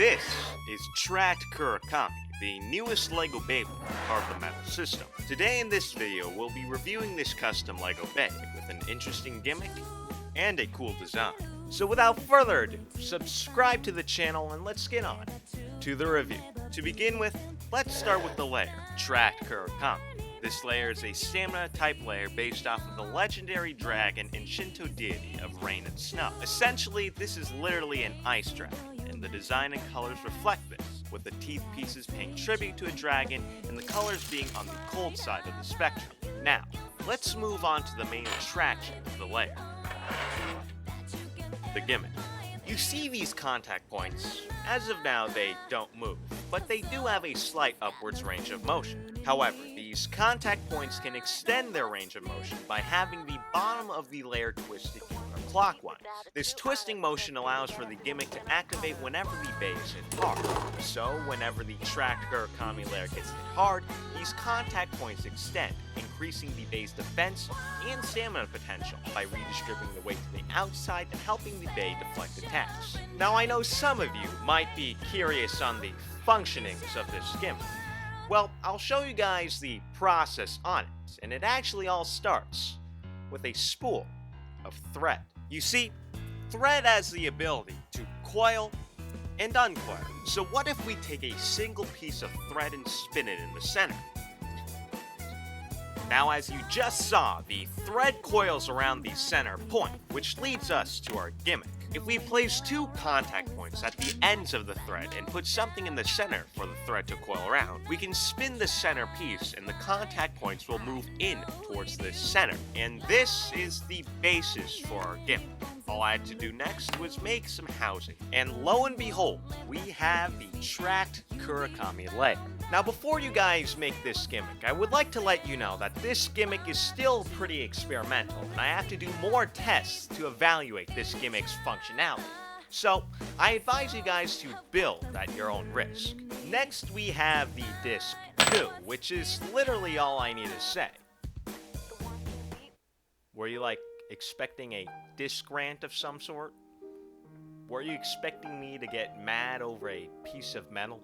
This is Tracked Kukulcan, the newest Lego Beyblade part of the metal system. Today in this video, we'll be reviewing this custom Lego Beyblade with an interesting gimmick and a cool design. So without further ado, subscribe to the channel and let's get on to the review. To begin with, let's start with the layer, Tracked Kukulcan. This layer is a stamina type layer based off of the legendary dragon and Shinto deity of rain and snow. Essentially, this is literally an ice dragon, and the design and colors reflect this, with the teeth pieces paying tribute to a dragon and the colors being on the cold side of the spectrum. Now, let's move on to the main attraction of the layer, the gimmick. You see these contact points. As of now, they don't move, but they do have a slight upwards range of motion. However, these contact points can extend their range of motion by having the bottom of the layer twisted counterclockwise. This twisting motion allows for the gimmick to activate whenever the base is hit hard. So, whenever the tracked Kukulcan layer gets hit hard, these contact points extend, increasing the base defense and stamina potential by redistributing the weight to the outside and helping the bay deflect attacks. Now, I know some of you might be curious on the functionings of this gimmick. Well, I'll show you guys the process on it, and it actually all starts with a spool of thread. You see, thread has the ability to coil and uncoil. So what if we take a single piece of thread and spin it in the center? Now, as you just saw, the thread coils around the center point, which leads us to our gimmick. If we place two contact points at the ends of the thread and put something in the center for the thread to coil around, we can spin the center piece and the contact points will move in towards this center. And this is the basis for our gimmick. All I had to do next was make some housing. And lo and behold, we have the tracked Kukulcan layer. Now before you guys make this gimmick, I would like to let you know that this gimmick is still pretty experimental, and I have to do more tests to evaluate this gimmick's functionality. So, I advise you guys to build at your own risk. Next we have the disc 2, which is literally all I need to say. Were you like expecting a disc rant of some sort? Were you expecting me to get mad over a piece of metal?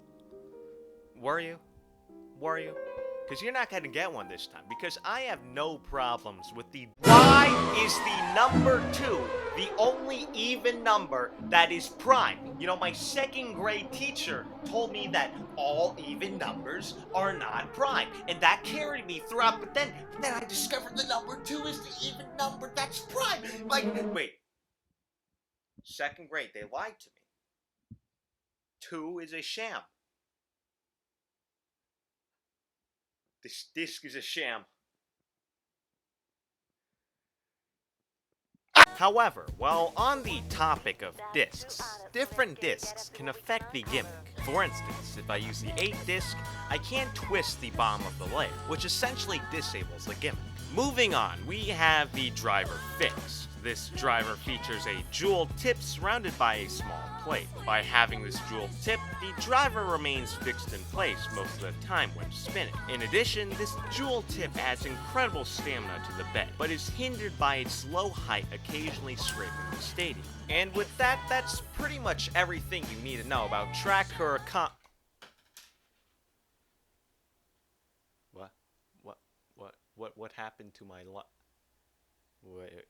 Were you? Were you? Because you're not going to get one this time, because I have no problems with the... Why is the number 2 the only even number that is prime? You know, my second grade teacher told me that all even numbers are not prime, and that carried me throughout, but then I discovered the number 2 is the even number that's prime. Like, wait. Second grade, they lied to me. 2 is a sham. This disc is a sham. However, while on the topic of discs, different discs can affect the gimmick. For instance, if I use the 8 disc, I can't twist the bottom of the layer, which essentially disables the gimmick. Moving on, we have the driver fix. This driver features a jewel tip surrounded by a small plate. By having this jewel tip, the driver remains fixed in place most of the time when spinning. In addition, this jewel tip adds incredible stamina to the bed, but is hindered by its low height occasionally scraping the stadium. And with that, that's pretty much everything you need to know about Tracked Kukulcan. What happened to my Wait.